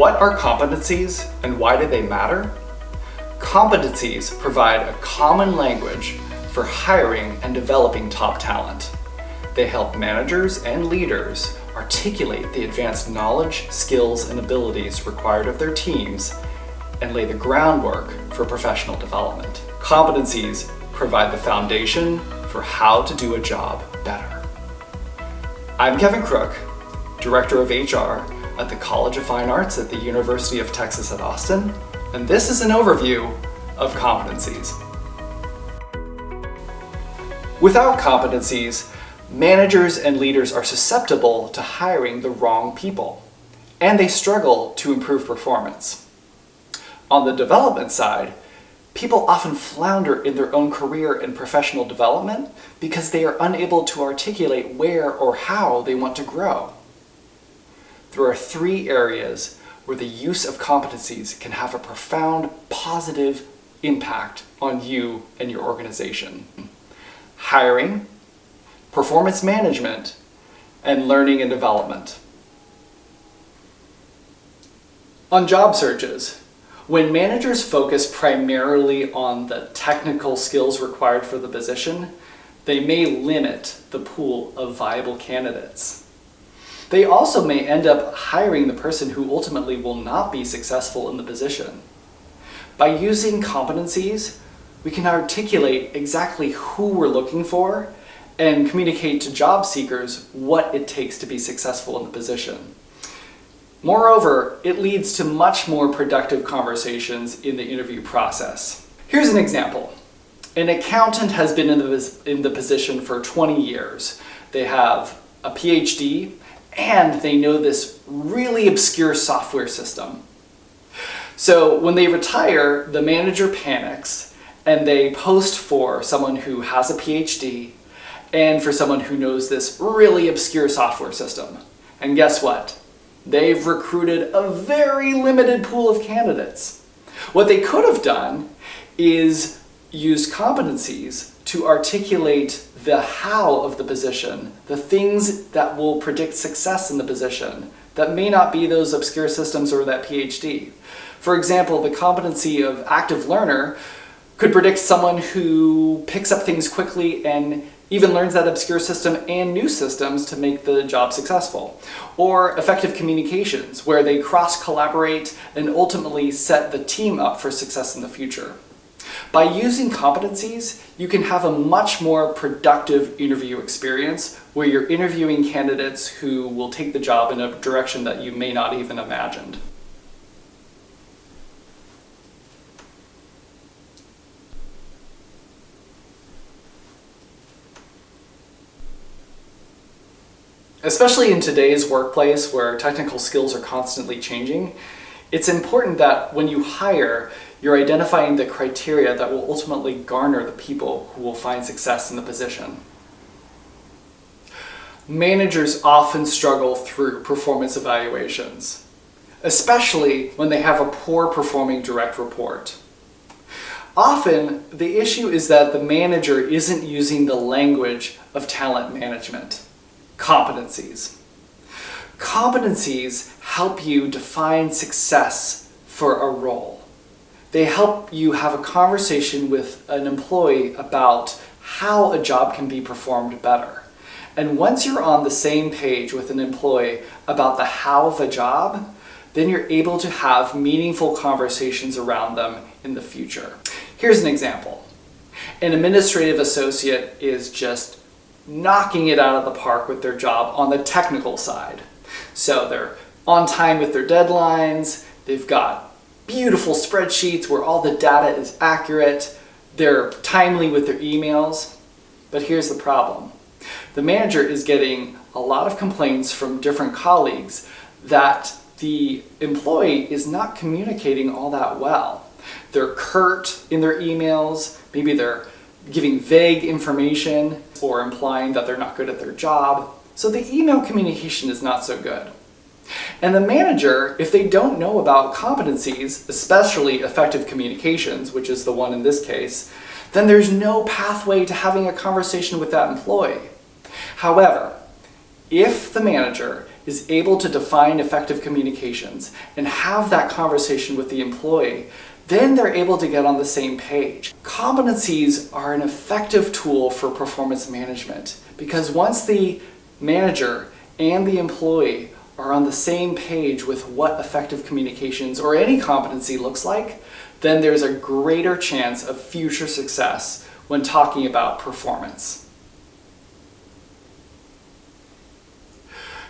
What are competencies and why do they matter? Competencies provide a common language for hiring and developing top talent. They help managers and leaders articulate the advanced knowledge, skills, and abilities required of their teams and lay the groundwork for professional development. Competencies provide the foundation for how to do a job better. I'm Kevin Crook, Director of HR at the College of Fine Arts at the University of Texas at Austin, and this is an overview of competencies. Without competencies, managers and leaders are susceptible to hiring the wrong people, and they struggle to improve performance. On the development side, people often flounder in their own career and professional development because they are unable to articulate where or how they want to grow. There are three areas where the use of competencies can have a profound positive impact on you and your organization: hiring, performance management, and learning and development. On job searches, when managers focus primarily on the technical skills required for the position, they may limit the pool of viable candidates. They also may end up hiring the person who ultimately will not be successful in the position. By using competencies, we can articulate exactly who we're looking for and communicate to job seekers what it takes to be successful in the position. Moreover, it leads to much more productive conversations in the interview process. Here's an example. An accountant has been in the position for 20 years. They have a PhD and they know this really obscure software system. So when they retire, the manager panics and they post for someone who has a PhD and for someone who knows this really obscure software system. And guess what? They've recruited a very limited pool of candidates. What they could have done is use competencies to articulate the how of the position, the things that will predict success in the position that may not be those obscure systems or that PhD. For example, the competency of active learner could predict someone who picks up things quickly and even learns that obscure system and new systems to make the job successful. Or effective communications, where they cross-collaborate and ultimately set the team up for success in the future. By using competencies, you can have a much more productive interview experience where you're interviewing candidates who will take the job in a direction that you may not even imagined. Especially in today's workplace where technical skills are constantly changing, it's important that when you hire, you're identifying the criteria that will ultimately garner the people who will find success in the position. Managers often struggle through performance evaluations, especially when they have a poor performing direct report. Often, the issue is that the manager isn't using the language of talent management. Competencies. Competencies help you define success for a role. They help you have a conversation with an employee about how a job can be performed better. And once you're on the same page with an employee about the how of a job, then you're able to have meaningful conversations around them in the future. Here's an example. An administrative associate is just knocking it out of the park with their job on the technical side. So they're on time with their deadlines, they've got beautiful spreadsheets where all the data is accurate, they're timely with their emails. But here's the problem. The manager is getting a lot of complaints from different colleagues that the employee is not communicating all that well. They're curt in their emails, maybe they're giving vague information or implying that they're not good at their job. So the email communication is not so good. And the manager, if they don't know about competencies, especially effective communications, which is the one in this case, then there's no pathway to having a conversation with that employee. However, if the manager is able to define effective communications and have that conversation with the employee, then they're able to get on the same page. Competencies are an effective tool for performance management because once the manager and the employee are on the same page with what effective communications or any competency looks like, then there's a greater chance of future success when talking about performance.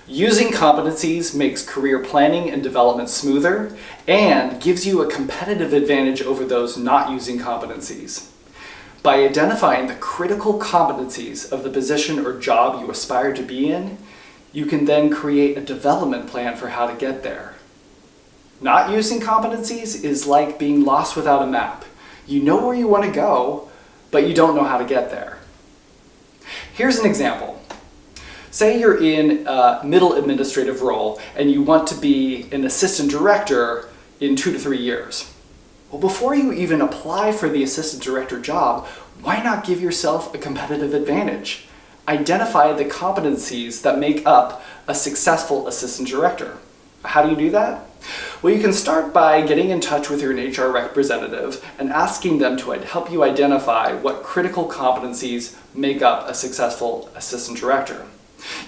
Using competencies makes career planning and development smoother and gives you a competitive advantage over those not using competencies. By identifying the critical competencies of the position or job you aspire to be in, you can then create a development plan for how to get there. Not using competencies is like being lost without a map. You know where you want to go, but you don't know how to get there. Here's an example. Say you're in a middle administrative role and you want to be an assistant director in 2 to 3 years. Well, before you even apply for the assistant director job, why not give yourself a competitive advantage? Identify the competencies that make up a successful assistant director. How do you do that? Well, you can start by getting in touch with your HR representative and asking them to help you identify what critical competencies make up a successful assistant director.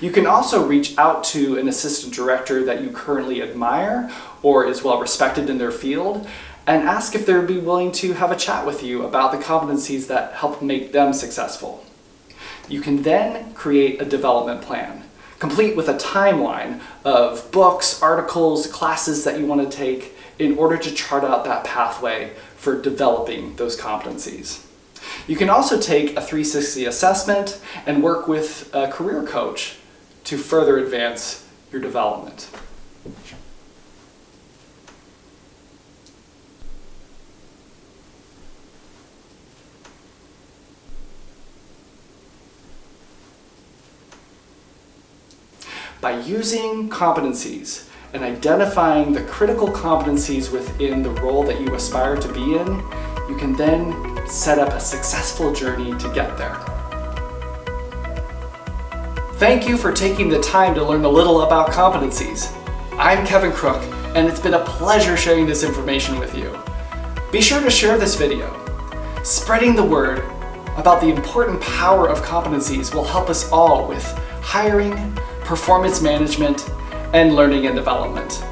You can also reach out to an assistant director that you currently admire or is well respected in their field and ask if they'd be willing to have a chat with you about the competencies that help make them successful. You can then create a development plan, complete with a timeline of books, articles, classes that you want to take in order to chart out that pathway for developing those competencies. You can also take a 360 assessment and work with a career coach to further advance your development. By using competencies and identifying the critical competencies within the role that you aspire to be in, you can then set up a successful journey to get there. Thank you for taking the time to learn a little about competencies. I'm Kevin Crook, and it's been a pleasure sharing this information with you. Be sure to share this video. Spreading the word about the important power of competencies will help us all with hiring, performance management, and learning and development.